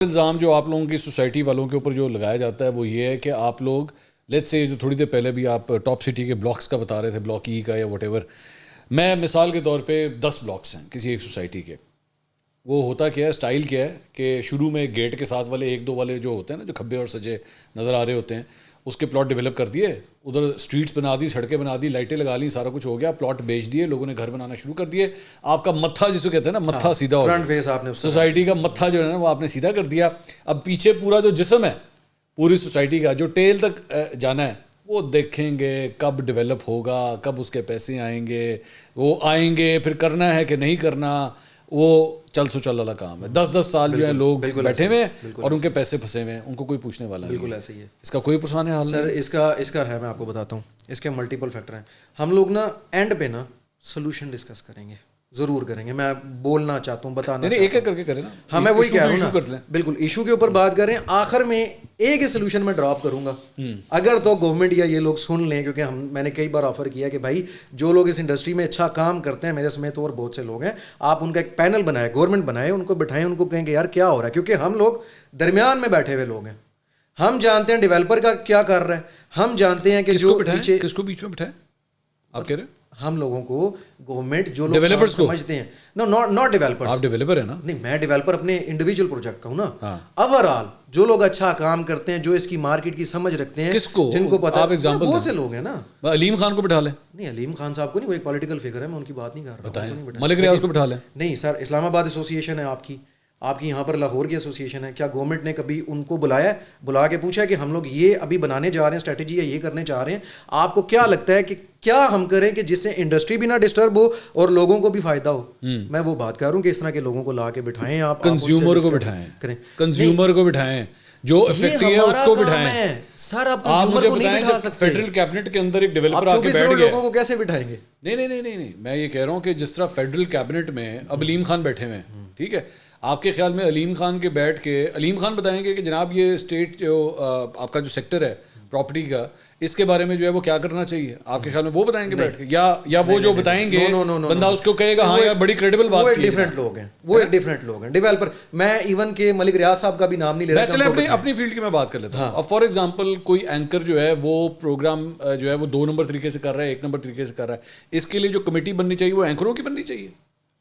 الزام جو آپ لوگوں کی سوسائٹی والوں کے اوپر جو لگایا جاتا ہے وہ یہ ہے کہ آپ لوگ لیٹ سے جو تھوڑی دیر پہلے بھی آپ ٹاپ سٹی کے بلاکس کا بتا رہے تھے, بلاک ای کا یا واٹ ایور, میں مثال کے طور پہ 10 بلاکس ہیں کسی ایک سوسائٹی کے. وہ ہوتا کیا ہے, اسٹائل کیا ہے کہ شروع میں گیٹ کے ساتھ والے ایک دو والے جو ہوتے ہیں نا, جو کھبے اور سجے نظر آ رہے ہوتے ہیں, اس کے پلاٹ ڈیولپ کر دیے, ادھر اسٹریٹس بنا دی, سڑکیں بنا دی, لائٹیں لگا لی, سارا کچھ ہو گیا, پلاٹ بیچ دیے, لوگوں نے گھر بنانا شروع کر دیے. آپ کا متھا جس کو کہتے ہیں نا, متھا سیدھا ہو گیا, سوسائٹی کا متھا جو ہے نا وہ آپ نے سیدھا کر دیا. اب پیچھے پورا جو جسم ہے پوری سوسائٹی کا, جو ٹیل تک جانا ہے, وہ دیکھیں گے کب ڈیولپ ہوگا, کب اس کے پیسے آئیں گے, وہ آئیں گے, پھر کرنا ہے کہ نہیں کرنا, وہ چل سو چل والا کام ہے. 10 سال جو ہے لوگ بیٹھے ہوئے ہیں اور ان کے پیسے پھنسے ہوئے ہیں, ان کو کوئی پوچھنے والا نہیں. بالکل ایسا ہی ہے. اس کا کوئی پرسان حال سر اس کا ہے, میں آپ کو بتاتا ہوں, اس کے ملٹیپل فیکٹر ہیں. ہم لوگ نا اینڈ پہ نا سولوشن ڈسکس کریں گے, ضرور کریں گے. میں بولنا چاہتا ہوں, بتانا ایک ایک کر کے کریں نا. ہاں میں وہی کہہ رہا ہوں نا, بالکل ایشو کے اوپر بات کریں. آخر میں ایک ہی سولوشن میں ڈراپ کروں گا, اگر تو گورنمنٹ یا یہ لوگ سن لیں, کیونکہ میں نے کئی بار آفر کیا کہ بھائی جو لوگ اس انڈسٹری میں اچھا کام کرتے ہیں, میرے سمیت اور بہت سے لوگ ہیں, آپ ان کا ایک پینل بنائیں, گورنمنٹ بنائے, ان کو بٹھائیں, ان کو کہیں کہ یار کیا ہو رہا ہے, کیونکہ ہم لوگ درمیان میں بیٹھے ہوئے لوگ ہیں. ہم جانتے ہیں ڈیولپر کا کیا کر رہا ہے, ہم جانتے ہیں کہ جو کس کو بیچ میں بٹھائیں, آپ کہہ رہے ہیں ہم لوگوں کو گورنمنٹ جو لوگ سمجھتے ہیں, ناٹ ڈیولپر. آپ ڈیولپر ہیں نا؟ نہیں, میں ڈیولپر اپنے انڈیویجول پروجیکٹ کا ہوں نا. اوور آل جو لوگ اچھا کام کرتے ہیں, جو اس کی مارکیٹ کی سمجھ رکھتے ہیں, کس کو, جن کو پتا, آپ ایگزامپل بہت سے لوگ ہیں نا. علیم خان کو بٹھا لیں. نہیں, علیم خان صاحب کو نہیں, وہ ایک پولیٹیکل فگر ہے, میں ان کی بات نہیں کر رہا. بتائیں, ملک ریاض کو بٹھا لیں. نہیں سر, اسلام آباد ایسوسیشن ہے آپ کی یہاں پر لاہور کی ایسوسیشن ہے. کیا گورنمنٹ نے کبھی ان کو بلا کے پوچھا ہے کہ ہم لوگ یہ ابھی بنانے جا رہے ہیں اسٹریٹجی, یا یہ کرنے چاہ رہے ہیں, آپ کو کیا لگتا ہے کہ کیا ہم کریں کہ جس سے انڈسٹری بھی نہ ڈسٹرب ہو اور لوگوں کو بھی فائدہ ہو؟ میں وہ بات کر رہا ہوں کہ اس طرح کے لوگوں کو لا کے بٹھائیں, آپ کنزیومر کو بٹھائیں, کنزیومر کو بٹھائیں, جو افیکٹ ہے اس کو بٹھائیں. سر آپ مجھے بتائیں, فیڈرل کیبنٹ کے اندر ایک ڈیولپر آ کے بیٹھ گیا, لوگوں کو کیسے بٹھائیں گے؟ نہیں, میں یہ کہہ رہا ہوں کہ جس طرح فیڈرل کیبنٹ میں اب علیم خان بیٹھے ہوئے ہیں, ٹھیک ہے, آپ کے خیال میں علیم خان کے بیٹھ کے علیم خان بتائیں گے کہ جناب یہ اسٹیٹ جو آپ کا جو سیکٹر ہے پراپرٹی کا, اس کے بارے میں جو ہے وہ کیا کرنا چاہیے, آپ کے خیال میں وہ بتائیں گے بیٹھ کے, یا وہ جو بتائیں گے بندہ اس کو کہے گا ہاں یار بڑی کریڈیبل بات. وہ ایک ڈفرینٹ لوگ ہیں, ڈیولپر. میں ایون کہ ملک ریاض صاحب کا بھی نام نہیں لے رہا. چلے اپنی فیلڈ کی میں بات کر لیتا ہوں. اب فار ایگزامپل کوئی اینکر جو ہے وہ پروگرام جو ہے وہ 2 نمبر طریقے سے کر رہا ہے, 1 نمبر طریقے سے کر رہا ہے, اس کے لیے جو کمیٹی بننی چاہیے وہ اینکروں کی بننی چاہیے؟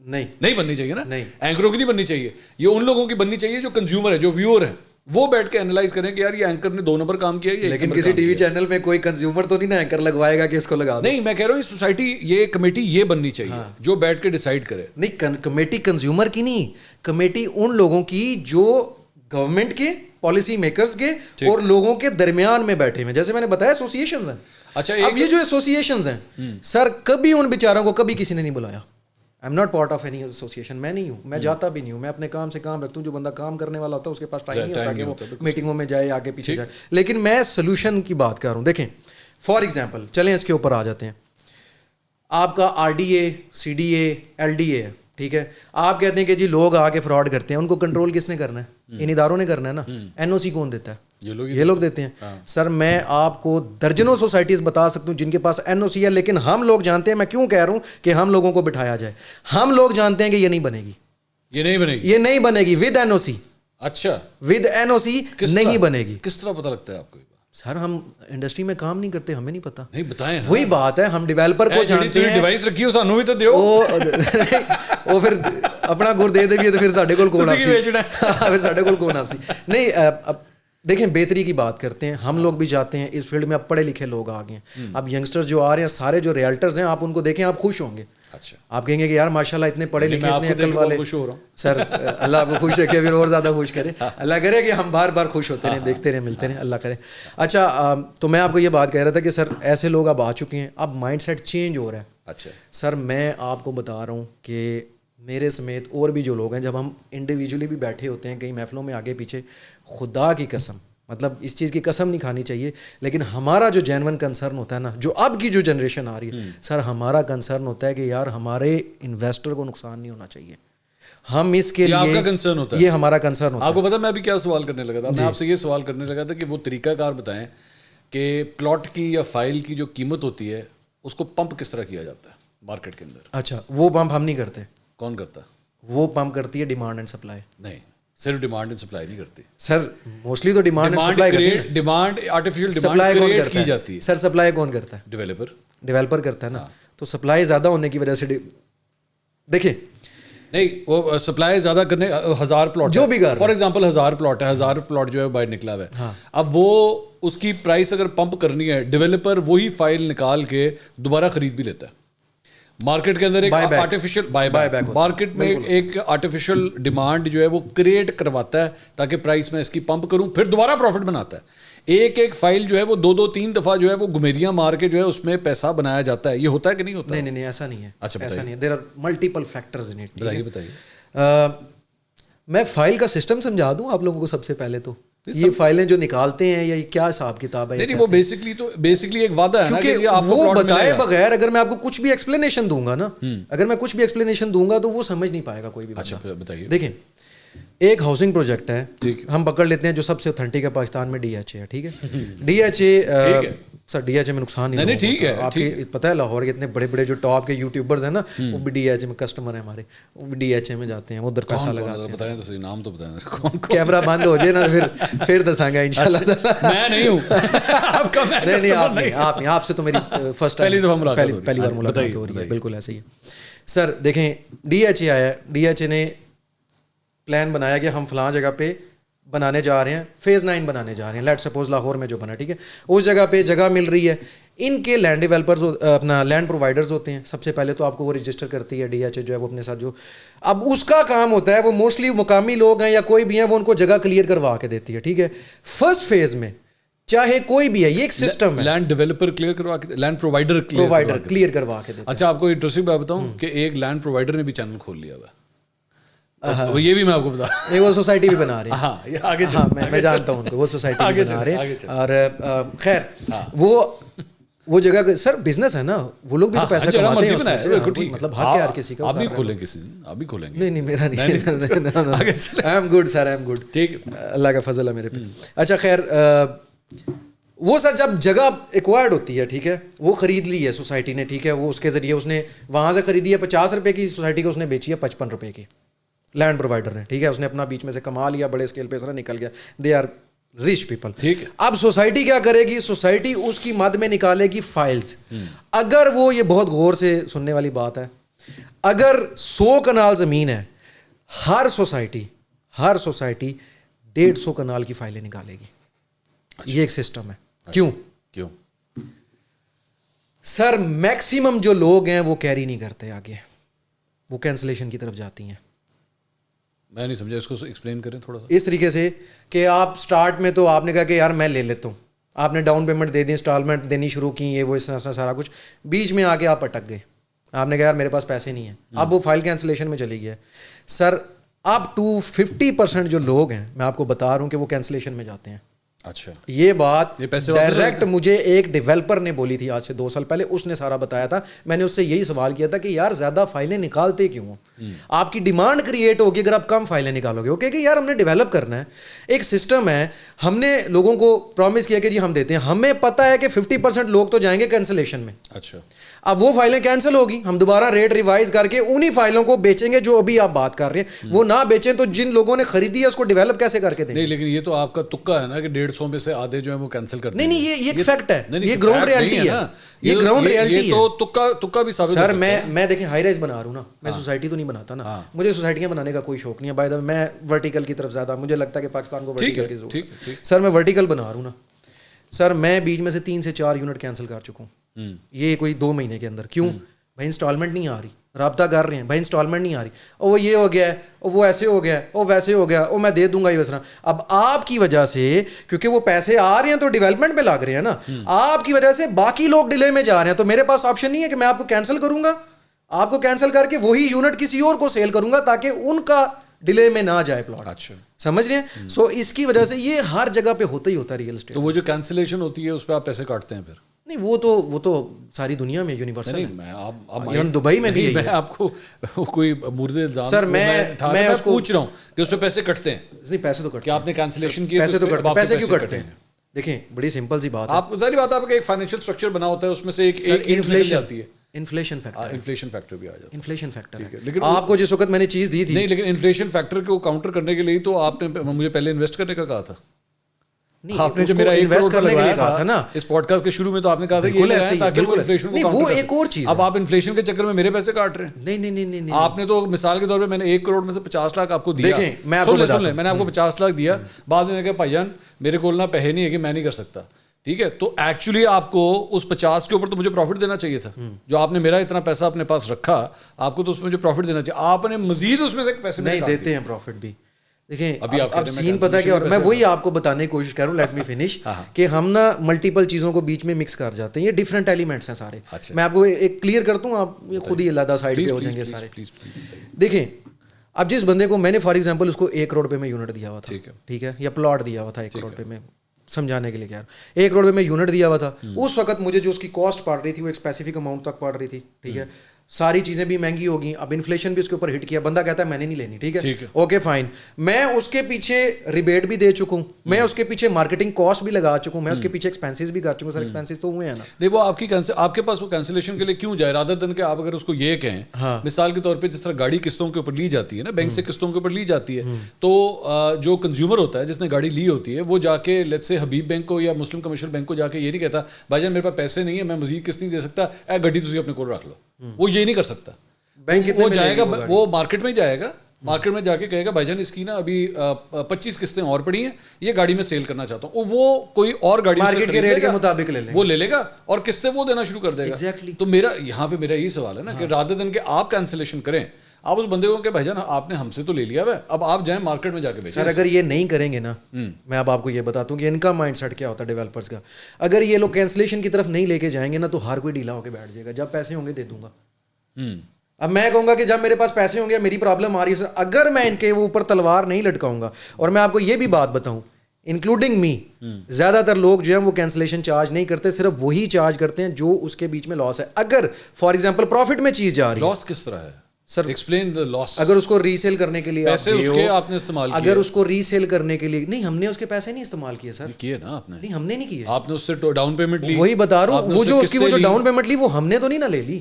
نہیں بننی چاہیے نا, اینکروں کی نہیں بننی چاہیے, یہ ان لوگوں کی بننی چاہیے جو کنزیومر ہے, جو ویور ہے, وہ بیٹھ کے اینالائز کریں کہ یار یہ اینکر نے 2 نمبر کام کیا ہے. لیکن کسی ٹی وی چینل میں کوئی کنزیومر تو نہیں نا اینکر لگوائے گا کہ اس کو لگا. نہیں, میں کہہ رہا ہوں یہ سوسائٹی, یہ کمیٹی یہ بننی چاہیے جو بیٹھ کے ڈیسائیڈ کرے. نہیں, کمیٹی کنزیومر کی نہیں, کمیٹی ان لوگوں کی جو گورنمنٹ کے پالیسی میکرز کے اور لوگوں کے درمیان میں بیٹھے ہیں. جیسے میں نے بتایا ایسوسیشنز ہیں. اچھا, اب یہ جو ایسوسیشنز ہیں سر, کبھی ان بیچاروں کو کبھی کسی نے نہیں بلایا. I am not part of any association, میں نہیں ہوں, میں جاتا بھی نہیں ہوں, میں اپنے کام سے کام رکھتا ہوں. جو بندہ کام کرنے والا ہوتا ہے اس کے پاس ٹائم نہیں ہوتا کہ وہ میٹنگوں میں جائے, آگے پیچھے جائے. لیکن میں سولوشن کی بات کر رہا ہوں. دیکھیں فار ایگزامپل, چلیں اس کے اوپر آ جاتے ہیں. آپ کا RDA, CDA, LDA ہے, ٹھیک ہے. آپ کہتے ہیں کہ جی لوگ آ کے فراڈ کرتے ہیں, ان کو کنٹرول کس نے کرنا ہے؟ ان اداروں نے کرنا ہے نا. NOC کون دیتا ہے؟ یہ لوگ دیتے ہیں. سر میں آپ کو درجنوں سوسائٹیز بتا سکتا ہوں جن کے پاس NOC ہے, لیکن ہم لوگ جانتے ہیں, میں کیوں کہہ رہا ہوں کہ ہم لوگوں کو بٹھایا جائے, ہم لوگ جانتے ہیں کہ یہ نہیں بنے گی, یہ نہیں بنے گی ود NOC. اچھا, ود NOC نہیں بنے گی. کس طرح پتہ لگتا ہے آپ کو؟ سر ہم انڈسٹری میں کام نہیں کرتے, ہمیں نہیں پتا. نہیں بتائیں, وہی بات ہے, ہم ڈیولپر کو جانتے ہیں. ڈیوائس رکھی ہو سانو بھی تو دیو, وہ پھر اپنا گڑ دے دے تو پھر ساڈے کول کون آپسی, پھر ساڈے کول کون آپسی. نہیں, اب دیکھیں بہتری کی بات کرتے ہیں, ہم لوگ بھی جاتے ہیں اس فیلڈ میں. اب پڑھے لکھے لوگ آ گئے ہیں, اب ینگسٹر جو آ رہے ہیں, سارے جو ریئلٹرز ہیں, آپ ان کو دیکھیں آپ خوش ہوں گے. اچھا, آپ کہیں گے کہ یار ماشاء اللہ اتنے پڑھے لکھے, اتنے عقل والے. سر اللہ آپ کو خوش رکھے, پھر اور زیادہ خوش کرے. اللہ کرے کہ ہم بار بار خوش ہوتے رہیں, دیکھتے رہیں, ملتے رہیں, اللہ کرے. اچھا, تو میں آپ کو یہ بات کہہ رہا تھا کہ سر ایسے لوگ اب آ چکے ہیں, اب مائنڈ سیٹ چینج ہو رہا ہے. اچھا سر, میں آپ کو بتا رہا ہوں کہ میرے سمیت اور بھی جو لوگ ہیں, جب ہم انڈیویجولی بھی بیٹھے ہوتے ہیں کئی محفلوں میں آگے پیچھے, خدا کی قسم, مطلب اس چیز کی قسم نہیں کھانی چاہیے, لیکن ہمارا جو جینون کنسرن ہوتا ہے نا, جو اب کی جو جنریشن آ رہی ہے سر, ہمارا کنسرن ہوتا ہے کہ یار ہمارے انویسٹر کو نقصان نہیں ہونا چاہیے. ہم اس کے لیے کنسرن ہوتا ہے, یہ ہمارا کنسرن ہوتا ہے. آپ کو پتا میں ابھی کیا سوال کرنے لگا تھا؟ میں آپ سے یہ سوال کرنے لگا تھا کہ وہ طریقہ کار بتائیں کہ پلاٹ کی یا فائل کی جو قیمت ہوتی ہے اس کو پمپ کس طرح کیا جاتا ہے مارکیٹ کے اندر. اچھا, وہ پمپ ہم نہیں کرتے. کون کرتا؟ وہ پمپ کرتی ہے ڈیمانڈ اینڈ سپلائی. نہیں, صرف ڈیمانڈ اینڈ سپلائی نہیں کرتی سر. موسٹلی تو ڈیمانڈ اینڈ سپلائی کرتی ہے. ڈیمانڈ آرٹیفیشیل ڈیمانڈ کریٹ کی جاتی ہے. سر سپلائی کون کرتا ہے؟ ڈیولپر کرتا ہے نا. تو سپلائی زیادہ ہونے کی وجہ سے دیکھیں نہیں وہ سپلائی زیادہ کرنے 1000 پلاٹ جو بھی فار ایگزامپل 1000 پلاٹ ہے, 1000 پلاٹ جو ہے باہر نکلا ہوا ہے. اب وہ اس کی پرائس اگر پمپ کرنی ہے, ڈیولپر وہی فائل نکال کے دوبارہ خرید بھی لیتا ہے. مارکیٹ کے اندر ایک آرٹیفیشل مارکیٹ میں ایک آرٹیفیشل ڈیمانڈ جو ہے وہ کریٹ کرواتا ہے تاکہ پرائس میں اس کی پمپ کروں, پھر دوبارہ پروفٹ بناتا ہے. ایک فائل جو ہے وہ 2-3 دفعہ جو ہے وہ گمیریاں مار کے جو ہے اس میں پیسہ بنایا جاتا ہے. یہ ہوتا ہے کہ نہیں ہوتا؟ نہیں ایسا نہیں ہے. اچھا ایسا نہیں ہے. There are multiple factors in it. بتائیے. میں فائل کا سسٹم سمجھا دوں آپ لوگوں کو. سب سے پہلے تو یہ فائلیں جو نکالتے ہیں یا کیا حساب کتاب ہے؟ نہیں وہ بیسکلی ایک وعدہ ہے نا کہ وہ بتائے بغیر اگر میں آپ کو کچھ بھی ایکسپلینیشن دوں گا نا, اگر میں کچھ بھی ایکسپلینیشن دوں گا تو وہ سمجھ نہیں پائے گا کوئی بھی. اچھا بتائیے. دیکھیں ایک ہاؤسنگ پروجیکٹ ہے, ہم پکڑ لیتے ہیں جو سب سے اوتھینٹک ہے پاکستان میں, ڈی ایچ اے ہے. ٹھیک ہے, D H A sir D H A میں نقصان نہیں. ٹھیک ہے, آپ کو پتہ ہے لاہور کے اتنے بڑے بڑے جو ٹاپ کے یوٹیوبرز ہیں نا وہ بھی ڈی ایچ اے میں کسٹمر ہیں ہمارے, وہ بھی ڈی ایچ اے میں جاتے ہیں, ادھر پیسہ لگاتے ہیں. بتائیں تو صحیح نام تو بتائیں. کیمرہ بند ہو جائے نا پھر دساں گا انشاءاللہ. میں نہیں ہوں آپ کا. نہیں آپ نہیں, آپ سے تو میری فرسٹ پہلی بار ملاقات ہو رہی ہے. بالکل ایسے ہی ہے سر. دیکھیں ڈی ایچ اے آیا, ڈی ایچ اے نے پلان بنایا کہ ہم فلاں جگہ پہ بنانے جا رہے ہیں, فیز 9 بنانے جا رہے ہیں. لیٹ سپوز لاہور میں جو بنا, ٹھیک ہے, اس جگہ پہ جگہ مل رہی ہے. ان کے لینڈ ڈیولپرز اپنا لینڈ پرووائڈرز ہوتے ہیں. سب سے پہلے تو آپ کو وہ رجسٹر کرتی ہے ڈی ایچ اے جو ہے وہ اپنے ساتھ. جو اب اس کا کام ہوتا ہے وہ موسٹلی مقامی لوگ ہیں یا کوئی بھی ہیں, وہ ان کو جگہ کلیئر کروا کے دیتی ہے. ٹھیک ہے, فرسٹ فیز میں چاہے کوئی بھی ہے, یہ ایک سسٹم ہے. لینڈ ڈیولپر کلیئر کروا کے, لینڈ پرووائڈر کلیئر کروا کے دیتا ہے. اچھا آپ کو انٹرسٹنگ بات بتاؤں کہ ایک لینڈ پرووائڈر نے بھی چینل کھول لیا ہوا ہے. یہ بھی میں آپ کو بتا, وہ سوسائٹی بھی بنا رہے ہیں. ہاں میں جانتا ہوں ان کو, وہ سوسائٹی بھی بنا رہے ہیں. اور خیر وہ جگہ سر بزنس ہے نا, وہ لوگ بھی تو پیسہ کماتے ہیں. مطلب حق ہے ہر کسی کا. آپ بھی کھولیں کسی دن, آپ بھی کھولیں گے. نہیں میرا نہیں. I am good sir, I am good. ٹھیک, اللہ کا فضل ہے میرے پہ. اچھا خیر, وہ سر جب جگہ ایکوائرڈ ہوتی ہے, ٹھیک ہے, وہ خرید لی ہے سوسائٹی نے, ٹھیک ہے, وہ اس کے ذریعے اس نے وہاں سے خریدی ہے 50 روپے کی, سوسائٹی کو اس نے بیچی ہے 55 روپے کی لینڈ پرووائڈر نے. ٹھیک ہے, اس نے اپنا بیچ میں سے کما لیا, بڑے اسکیل پہ سر نکل گیا. They are rich people. ٹھیک ہے, اب سوسائٹی کیا کرے گی؟ سوسائٹی اس کی مد میں نکالے گی فائلز. اگر وہ, یہ بہت غور سے سننے والی بات ہے, اگر 100 کنال زمین ہے, ہر سوسائٹی 150 کنال کی فائلیں نکالے گی. یہ ایک سسٹم ہے. کیوں سر؟ میکسیمم جو لوگ ہیں وہ کیری نہیں کرتے آگے, وہ کینسلیشن کی طرف جاتی ہیں. میں نہیں سمجھا, اس کو ایکسپلین کریں تھوڑا سا. اس طریقے سے کہ آپ سٹارٹ میں تو آپ نے کہا کہ یار میں لے لیتا ہوں, آپ نے ڈاؤن پیمنٹ دے دی, انسٹالمنٹ دینی شروع کی, یہ وہ اس طرح سارا کچھ, بیچ میں آ کے آپ اٹک گئے. آپ نے کہا یار میرے پاس پیسے نہیں ہیں, اب وہ فائل کینسلیشن میں چلی گیا. سر اب ٹو 50% جو لوگ ہیں, میں آپ کو بتا رہا ہوں کہ وہ کینسلیشن میں جاتے ہیں. اچھا, یہ بات ڈائریکٹ مجھے ایک ڈیولپر نے بولی تھی آج سے 2 سال پہلے. اس نے سارا بتایا تھا. میں نے اس سے یہی سوال کیا تھا کہ یار زیادہ فائلیں نکالتے کیوں ہو؟ آپ کی ڈیمانڈ کریٹ ہوگی اگر آپ کم فائلیں نکالو گے. اوکے کہ یار ہم نے ڈیولپ کرنا ہے, ایک سسٹم ہے, ہم نے لوگوں کو پرومس کیا کہ جی ہم دیتے ہیں, ہمیں پتہ ہے کہ 50% لوگ تو جائیں گے کینسلیشن میں. اچھا, اب وہ فائلیں کینسل ہوگی, ہم دوبارہ ریٹ ریوائز کر کے انہی فائلوں کو بیچیں گے جو ابھی آپ بات کر رہے ہیں. وہ نہ بیچیں تو جن لوگوں نے خریدی ہے اس کو ڈیولپ کیسے کر کے دیں؟ نہیں لیکن یہ تو آپ کا تکا ہے نا کہ 150 میں سے آدھے جو ہے وہ کینسل کرتے ہیں. نہیں یہ ایک فیکٹ ہے, یہ گراؤنڈ ریئلٹی ہے. یہ گراؤنڈ ریئلٹی ہے. تو تکا بھی ثابت. سر میں دیکھیں ہائی رائز بنا رہا ہوں نا, میں سوسائٹی تو نہیں بناتا نا, مجھے سوسائٹیاں بنانے کا کوئی شوق نہیں ہے. بائی دا وے میں ورٹیکل کی طرف زیادہ, مجھے لگتا ہے کہ پاکستان کو ورٹیکل کی ضرورت ہے. سر میں ورٹیکل بنا رہا ہوں نا, سر میں بیچ میں سے 3 سے 4 یونٹ کینسل کر چکا ہوں, یہ کوئی 2 مہینے کے اندر. کیوں بھائی؟ انسٹالمنٹ نہیں آ رہی, رابطہ کر رہے ہیں بھائی انسٹالمنٹ نہیں آ رہی, اور وہ یہ ہو گیا ہے, اور وہ ایسے ہو گیا ہے, اور ویسے ہو گیا, اور میں دے دوں گا یہ ویسا. اب آپ کی وجہ سے, کیونکہ وہ پیسے آ رہے ہیں تو ڈیولپمنٹ پہ لگ رہے ہیں نا, آپ کی وجہ سے باقی لوگ ڈیلے میں جا رہے ہیں. تو میرے پاس آپشن نہیں ہے کہ میں آپ کو کینسل کروں گا, آپ کو کینسل کر کے وہی یونٹ کسی اور کو سیل کروں گا تاکہ ان کا ڈیلے میں نہ جائے پلاٹ. اچھا, سمجھ رہے ہیں؟ سو اس کی وجہ سے یہ ہر جگہ پہ ہوتا ہی ہوتا ہے ریئل اسٹیٹ. تو وہ جو کینسلیشن ہوتی ہے اس پہ آپ پیسے کاٹتے ہیں پھر؟ نہیں وہ تو ساری دنیا میں یونیورسل ہے. میں دبئی میں بھی میں آپ کو کوئی مورد الزام سر میں پوچھ رہا ہوں کہ اس پہ پیسے کٹتے ہیں. نہیں پیسے تو کٹتے ہیں. آپ نے کینسلیشن کیا, پیسے تو کٹتے ہیں. پیسے کیوں کٹتے ہیں؟ دیکھیں بڑی سمپل سی بات ہے. آپ ظاہری بات ہے, آپ کا ایک فائنینشیل اسٹرکچر بنا ہوتا ہے, اس میں سے ایک انفلیشن آتی ہے. انفلیشن فیکٹر انفلیشن فیکٹر بھی آ جاتا ہے. انفلیشن فیکٹر ہے. لیکن آپ کو جس وقت میں نے چیز دی تھی نہیں, لیکن انفلیشن فیکٹر کو کاؤنٹر کرنے کے لیے تو آپ نے مجھے پہلے انویسٹ کرنے کا کہا تھا. آپ نے جو میرا 1 کروڑ کرنے کے لیے کہا تھا نا اس پوڈ کاسٹ کے شروع میں, تو آپ نے کہا تھا یہ لگائیں تاکہ وہ انفلیشن کو وہ ایک اور چیز. اب آپ انفلیشن کے چکر میں میرے پیسے کاٹ رہے ہیں. نہیں آپ نے تو مثال کے طور پہ میں نے 1 کروڑ میں سے 50 لاکھ آپ کو دیا. میں آپ کو بتا میں نے آپ کو 50 لاکھ دیا, بعد میں نے کہا بھائی جان میرے کول نہ پیسے نہیں ہے کہ میں نہیں کر سکتا, ٹھیک ہے, تو ایکچولی آپ کو اس 50 کے اوپر تو مجھے پروفٹ دینا چاہیے تھا. جو آپ نے میرا اتنا پیسہ اپنے پاس رکھا, آپ کو تو اس میں مجھے پروفٹ دینا چاہیے. آپ نے مزید اس میں سے پیسے نہیں دیتے ہیں پروفٹ بھی. دیکھیں ابھی اب سین پتہ کیا, اور میں وہی آپ کو بتانے کی کوشش کر رہا ہوں, لیٹ می فنش, کہ ہم نا ملٹیپل چیزوں کو بیچ میں مکس کر جاتے ہیں. یہ ڈفرینٹ ایلیمنٹس ہیں سارے. میں آپ کو ایک کلیئر کرتا ہوں, آپ خود ہی علیحدہ سائڈ پہ ہو جائیں گے سارے. دیکھیں اب جس بندے کو میں نے فار ایگزامپل اس کو 1 کروڑ پہ میں یونٹ دیا ہوا تھا, ٹھیک ہے, یا پلاٹ دیا ہوا تھا 1 کروڑ پہ, میں سمجھانے کے لیے کیا 1 کروڑ پہ میں یونٹ دیا ہوا تھا. اس وقت مجھے جو اس کی کاسٹ پڑ رہی تھی وہ ایک اسپیسیفک اماؤنٹ تک پڑ رہی تھی, ٹھیک ہے. ساری چیزیں بھی مہنگی ہوگی, اب انفلیشن بھی اس کے اوپر ہٹ کیا. بندہ کہتا ہے میں نے نہیں لینی, ٹھیک ہے, اوکے فائن. میں اس کے پیچھے ریبیٹ بھی دے چکا ہوں, میں اس کے پیچھے مارکیٹنگ کاسٹ بھی لگا چکا ہوں, میں اس کے پیچھے ایکسپینسز بھی کر چکا ہوں. سر ایکسپینسز تو ہوئے ہیں نا. نہیں, وہ آپ کے پاس وہ کینسلیشن کے لیے کیوں جائے, رادر دن کہ آپ اگر اس کو یہ کہیں, مثال کے طور پہ جس طرح گاڑی قسطوں کے اوپر لی جاتی ہے نا, بینک سے قسطوں کے اوپر لی جاتی ہے, تو جو کنزیومر ہوتا ہے جس نے گاڑی لی ہوتی ہے, وہ جا کے لیٹس سے حبیب بینک کو یا مسلم کمرشل بینک کو جا کے یہ نہیں کہتا بھائی جان میرے پاس پیسے نہیں ہے, میں مزید قسط نہیں دے سکتا, اے گڈی تسی اپنے کول رکھ لو. وہ یہ نہیں کر سکتا. وہ جائے گا, وہ مارکیٹ میں جائے گا, مارکیٹ میں جا کے کہے گا بھائی جان اس کی نا ابھی 25 قسطیں اور پڑی ہیں, یہ گاڑی میں سیل کرنا چاہتا ہوں. وہ کوئی اور گاڑی مارکیٹ کے ریٹ کے مطابق وہ لے لے گا اور قسطیں وہ دینا شروع کر دے گا. تو میرا یہاں پہ میرا یہی سوال ہے نا کہ رادر دن کہ آپ کینسلیشن کریں, آپ اس بندے کو کہ بھائی جان آپ نے ہم سے تو لے لیا ہے, اب آپ جائیں مارکیٹ میں جا کے بیچیں. سر اگر یہ نہیں کریں گے نا, میں اب آپ کو یہ بتاتا ہوں کہ ان کا مائنڈ سیٹ کیا ہوتا ہے ڈیولپرز کا. اگر یہ لوگ کینسلیشن کی طرف نہیں لے کے جائیں گے نا, تو ہر کوئی ڈھیلا ہو کے بیٹھ جائے گا. جب پیسے ہوں گے دے دوں گا. اب میں کہوں گا کہ جب میرے پاس پیسے ہوں گے, میری پرابلم آ رہی ہے سر, اگر میں ان کے اوپر تلوار نہیں لٹکاؤں گا. اور میں آپ کو یہ بھی بات بتاؤں, انکلوڈنگ می, زیادہ تر لوگ جو ہیں وہ کینسلیشن چارج نہیں کرتے, صرف وہی چارج کرتے ہیں جو اس کے بیچ میں لاس ہے. اگر فار ایگزامپل پروفٹ میں چیز جا رہی ہے, لاس کس طرح ہے سر, ایکسپلین دی لاس. اگر اس کو ریسیل کرنے کے لیے پیسے اس کے آپ نے استعمال کیے, اگر اس کو ریسیل کرنے کے لیے نہیں, ہم نے اس کے پیسے نہیں استعمال کیے سر. کیے نا آپ نے. نہیں ہم نے نہیں کیے. آپ نے اس سے ڈاؤن پیمنٹ لی. وہی بتا رہا ہوں, وہ جو اس کی وہ جو ڈاؤن پیمنٹ لی وہ ہم نے تو نہیں نہ لے لی,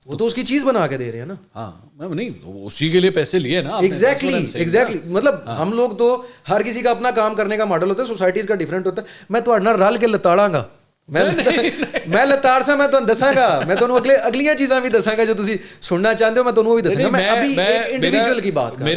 وہ تو اس کی چیز بنا کے دے رہے ہیں نا. ہاں نہیں, اسی کے لیے پیسے لیے نا. ایگزیکٹلی مطلب ہم لوگ تو ہر کسی کا اپنا کام کرنے کا ماڈل ہوتا ہے, سوسائٹیز کا ڈفرینٹ ہوتا ہے. میں تو نہ رل کے لتاڑاں گا, میں لتاڑ سا میں تمہیں دساں گا, میں تمہیں اگلیاں چیزاں بھی دساں گا جو تسی سننا چاہتے ہو, میں تمہیں وہ بھی دساں گا. میں ابھی ایک انڈیویجول کی بات کر